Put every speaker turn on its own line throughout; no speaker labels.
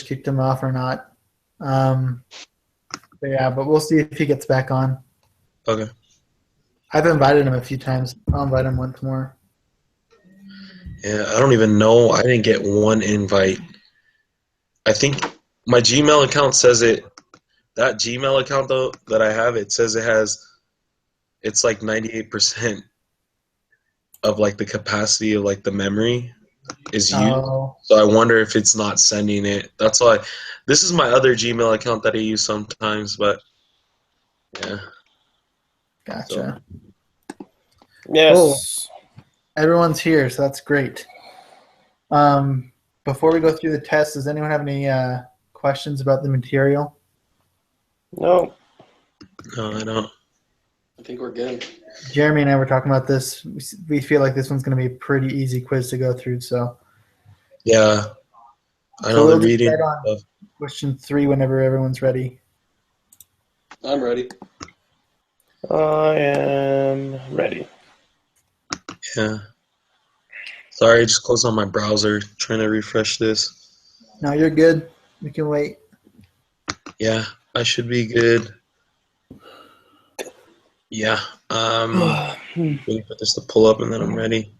kicked him off or not. But we'll see if he gets back on.
Okay.
I've invited him a few times. I'll invite him once more.
Yeah, I don't even know. I didn't get one invite. I think my Gmail account says it. That Gmail account though that I have, it says it's like 98% of like the capacity of like the memory is used.
Oh,
So I wonder if it's not sending it. That's why this is my other Gmail account that I use sometimes, but yeah.
gotcha.
Yes.
Cool. Everyone's here, so that's great. Before we go through the test, does anyone have any questions about the material?
No.
No, I don't.
I think we're good.
Jeremy and I were talking about this. We feel like this one's going to be a pretty easy quiz to go through. So
Yeah. I
So
know
we'll
the
just
reading
start on
stuff.
question 3 whenever everyone's ready.
I'm ready.
I am ready.
Yeah. Sorry, I just closed on my browser trying to refresh this.
No, you're good. We can wait.
Yeah, I should be good. Yeah. Waiting for this to pull up and then I'm ready.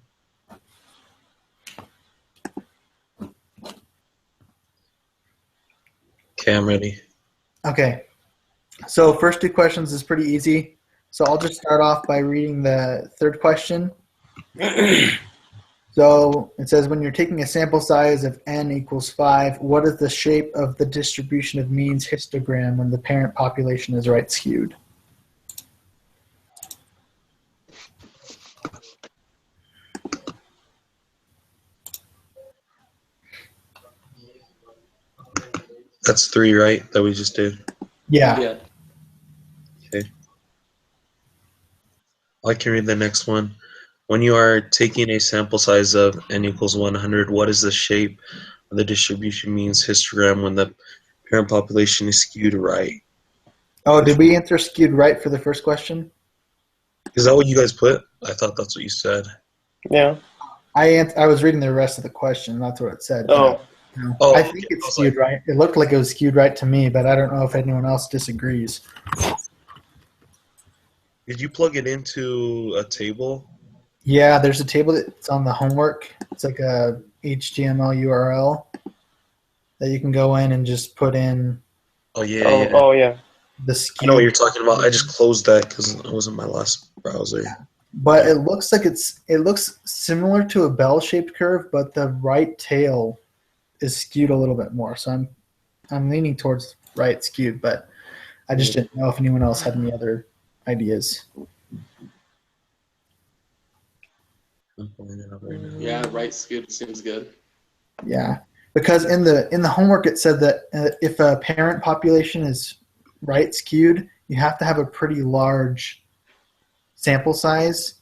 Okay, I'm ready.
Okay. So first 2 questions is pretty easy. So I'll just start off by reading the third question. So it says, when you're taking a sample size of n equals 5, what is the shape of the distribution of means histogram when the parent population is right skewed?
That's 3, right? That we just did.
Yeah.
Okay. I can read the next one. When you are taking a sample size of n equals 100, what is the shape of the distribution means histogram when the parent population is skewed right?
Oh, did we answer skewed right for the first question?
Is that what you guys put? I thought that's what you said.
Yeah.
I was reading the rest of the question. That's what it said.
Oh.
Oh,
I think it's skewed right. It looked like it was skewed right to me, but I don't know if anyone else disagrees.
Did you plug it into a table?
Yeah, there's a table that's on the homework. It's like a HTML URL that you can go in and just put in
Oh, yeah,
Oh,
yeah.
oh yeah.
the
I
skew.
know what you're talking about. I just closed that because it wasn't my last browser.
But it looks like it looks similar to a bell-shaped curve, but the right tail is skewed a little bit more. So I'm leaning towards right skewed, but I just didn't know if anyone else had any other ideas.
I'm pulling it up right now.
Yeah, right skewed seems good.
Yeah, because in the homework it said that if a parent population is right skewed, you have to have a pretty large sample size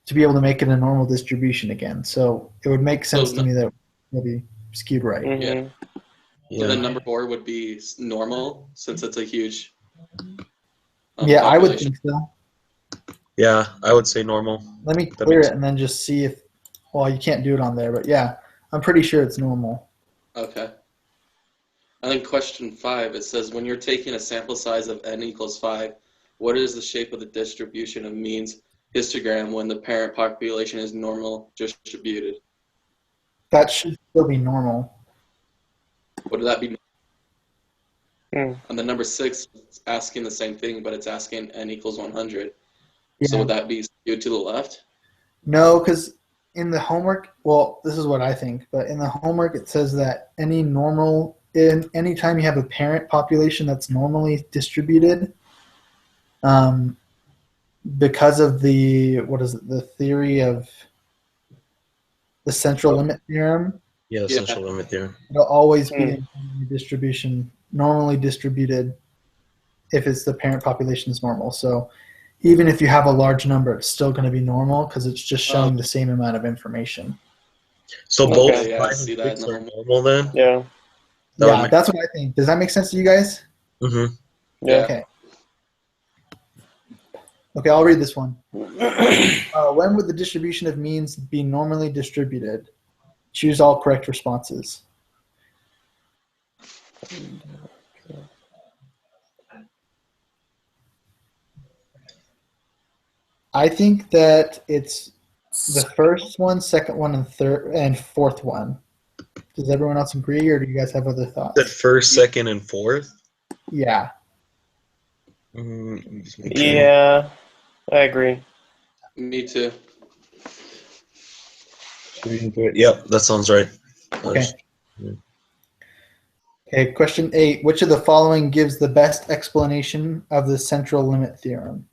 to be able to make it a normal distribution again. So it would make sense to me that it would be skewed right.
Mhm.
So then number 4 would be normal since it's a huge
Yeah, I would
population.
think so.
Yeah, I would say normal.
Let me clear it and then just see if, well, you can't do it on there, but yeah, I'm pretty sure it's normal.
Okay. And then question 5, it says, when you're taking a sample size of n equals 5, what is the shape of the distribution of means histogram when the parent population is normal distributed?
That should still be normal.
Would that be?
Hmm.
And then number 6, it's asking the same thing, but it's asking n equals 100.
Yeah.
So would that be skewed to the left?
No, because in the homework, well, this is what I think, but in the homework it says that any time you have a parent population that's normally distributed, because of the theory of the central limit theorem,
Yeah, the central limit theorem.
it'll always be normally distributed if it's the parent population is normal. So even if you have a large number, it's still going to be normal because it's just showing the same amount of information.
So
Okay,
both
yeah,
5
I see
and
that
6
in the
are normal then?
Yeah.
Yeah, that's what I think. Does that make sense to you guys?
Mm-hmm.
Yeah.
Okay. Okay, I'll read this one. When would the distribution of means be normally distributed? Choose all correct responses. I think that it's the first one, second one, and third and fourth one. Does everyone else agree, or do you guys have other
That
thoughts?
first, second, and fourth.
Yeah.
Let me just make sure.
Yeah, I agree.
Me too.
Yep, that sounds right.
Okay. Okay. Question 8. Which of the following gives the best explanation of the central limit theorem?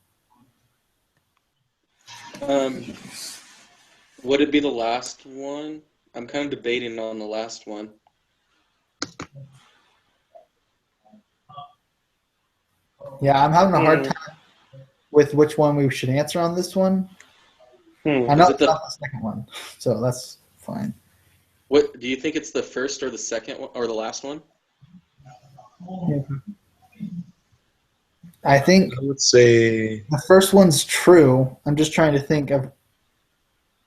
Would it be the last one? I'm kind of debating on the last one.
Yeah, I'm having a hard time with which one we should answer on this one. I know
Is it
it's not the second one, so that's fine.
What do you think? It's the first or the second one or the last one?
I think
I would say
the first one's true. I'm just trying to think of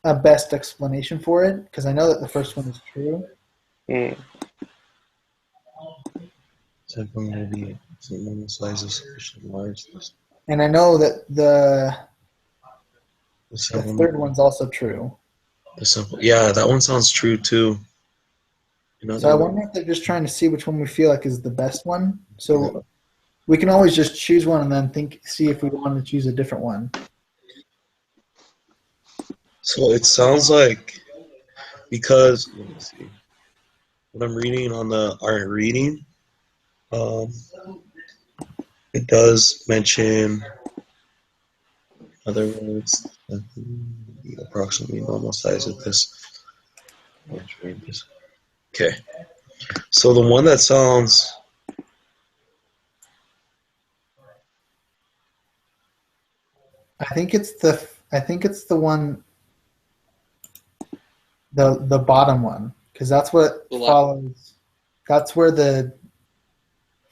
a best explanation for it because I know that the first one is true.
second will be normal size is sufficiently large.
And I know that the
The second
third one's also true.
the simple. Yeah, that one sounds true too.
So I wonder if they're just trying to see which one we feel like is the best one. So we can always just choose one and then see if we want to choose a different one.
So it sounds like because let me see what I'm reading on the our reading, it does mention other words approximately normal size of this. Let's read this. Okay, so the one that sounds
I think it's the one the bottom one because that's what follows. That's where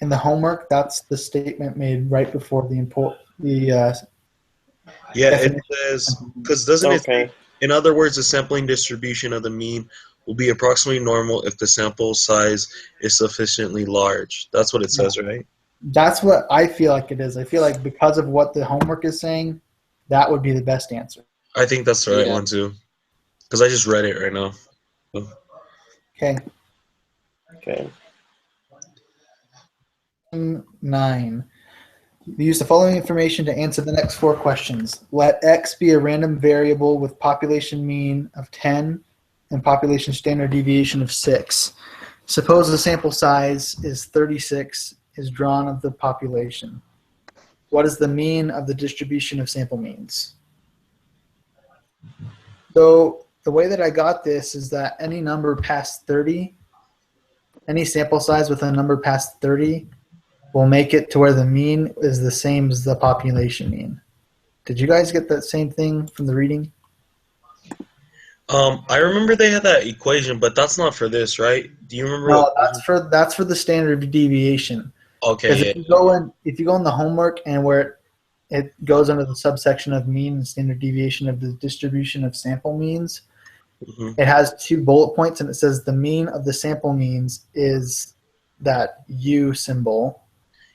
in the homework that's the statement made right before
yeah, it says because doesn't it say, in other words, the sampling distribution of the mean will be approximately normal if the sample size is sufficiently large. That's what it says, right?
That's what I feel like it is. I feel like because of what the homework is saying, that would be the best answer.
I think that's the right one too, because I just read it right now.
Okay.
Okay.
9. Use the following information to answer the next 4 questions. Let X be a random variable with population mean of 10 and population standard deviation of 6. Suppose the sample size is 36 is drawn of the population. What is the mean of the distribution of sample means? So the way that I got this is that any number past 30, any sample size with a number past 30 will make it to where the mean is the same as the population mean. Did you guys get that same thing from the reading?
I remember they had that equation, but that's not for this, right? Do you remember?
No, that's for the standard deviation.
Okay.
Because if you go in the homework and where it goes under the subsection of mean and standard deviation of the distribution of sample means, it has 2 bullet points and it says the mean of the sample means is that U symbol.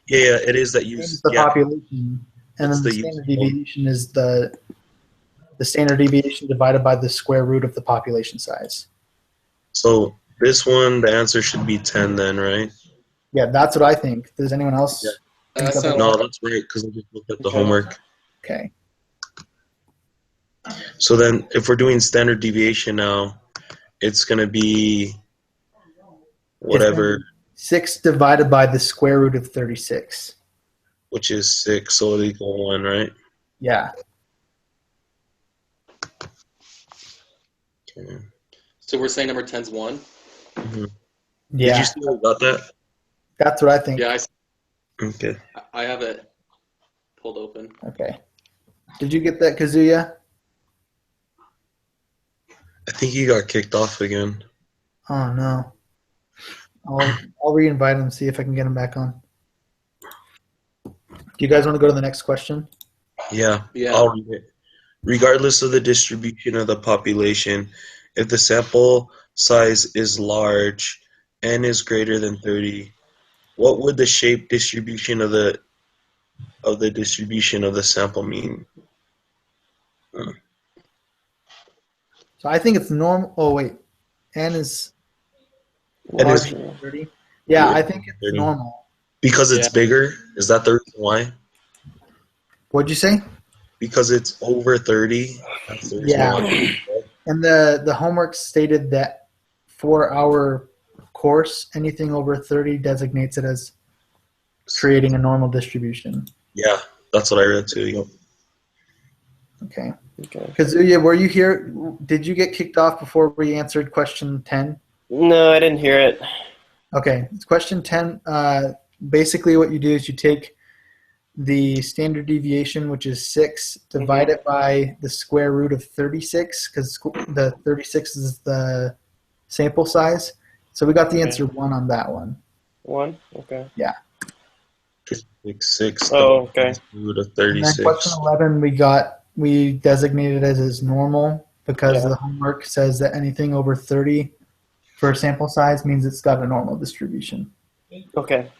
Yeah, it is that U.
The population, and then the standard deviation is the standard deviation divided by the square root of the population size.
So this one, the answer should be 10 then, right?
Yeah, that's what I think. Does anyone else?
Yeah. No, that's right, because I just looked at the homework.
Okay.
So then if we're doing standard deviation now, it's going to be whatever.
6 divided by the square root of 36.
Which is 6, so it'll equal 1, right?
Yeah.
Okay.
So we're saying number 10's 1?
Mm-hmm.
Yeah.
Did you see about that?
That's what I think.
Yeah,
Okay.
I have it pulled open.
Okay. Did you get that, Kazuya?
I think he got kicked off again.
Oh, no. I'll re-invite him, see if I can get him back on. Do you guys want to go to the next question?
Yeah. I'll read it. Regardless of the distribution of the population, if the sample size is large, n is greater than 30, what would the shape distribution of the distribution of the sample mean?
So I think it's normal. Oh wait, n is
N is-
larger than 30. Yeah,
Yeah,
I think it's
30.
normal.
Because it's bigger? Is that the reason why?
What'd you say?
Because it's over 30? That's the reason
Yeah.
why.
And the homework stated that for our course, anything over 30 designates it as creating a normal distribution.
Yeah, that's what I read too. Yep.
Okay.
Okay.
Kazuya, were you here? Did you get kicked off before we answered question 10?
No, I didn't hear it.
Okay. It's question 10. Basically, what you do is you take the standard deviation, which is 6, divide it by the square root of 36, because the 36 is the sample size. So we got the answer 1 on that one.
1? Okay.
Like 6.
Oh, okay.
Root of
And then
36.
question 11, we designated it as normal because
Yeah.
the homework says that anything over 30 for a sample size means it's got a normal distribution.
Okay.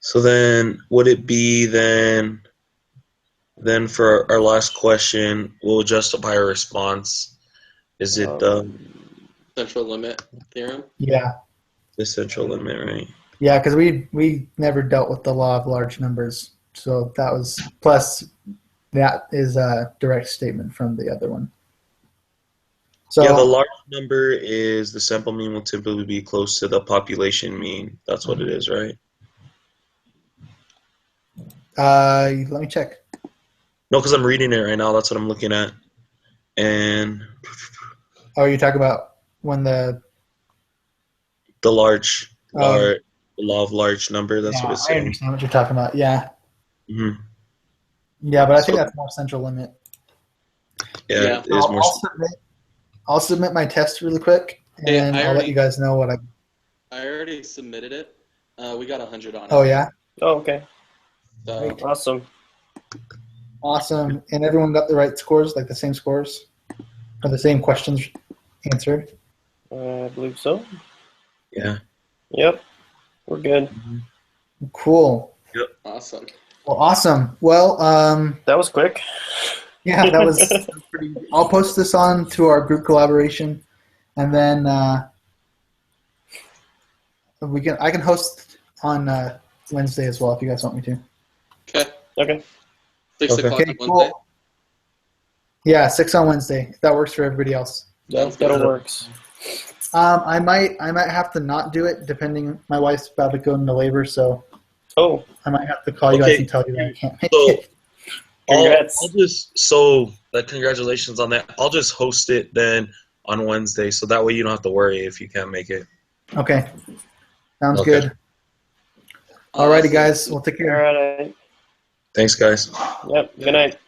So then, would it be then for our last question, we'll justify our response? Is it the
Central limit theorem.
Yeah.
central limit, right?
Yeah, because we never dealt with the law of large numbers. So that was, plus that is a direct statement from the other one. So
Yeah, the large number is the sample mean will typically be close to the population mean. That's what it is, right?
let me check.
No, because I'm reading it right now. That's what I'm looking at. And
Oh, you talk about when the
the large,
Oh.
the law of large number. That's
yeah,
what it's
I
saying.
understand what you're talking about. Yeah.
hmm
Yeah, but I think
So-
that's more central limit.
Yeah,
Yeah.
it is more.
I'll submit my test really quick, and
Hey,
then
I
I'll let
already-
you guys know what I.
I already submitted it. We got 100 on it.
Oh yeah,
Oh, okay.
So,
Great.
Awesome.
awesome! And everyone got the right scores, like the same scores, or the same questions answered.
I believe so.
Yeah.
Yep. We're good.
Cool.
awesome.
Well, awesome. Well,
That was quick.
yeah, that was pretty. I'll post this on to our group collaboration, and then I can host on Wednesday as well if you guys want me to.
Okay.
Okay.
6
Okay.
o'clock
Okay,
on Wednesday.
cool. Yeah, 6 on Wednesday. If that works for everybody else.
Sounds
That
good.
works.
I might have to not do it depending. My wife's about to go into labor, so
Oh,
I might have to call you guys
Okay.
and tell you that I can't make
So
it.
Congrats.
I'll just so congratulations on that. I'll just host it then on Wednesday, so that way you don't have to worry if you can't make it.
Okay, sounds
Okay.
good. Alrighty,
Awesome.
guys. We'll take
all
care.
right.
Thanks, guys.
Yep. Good night.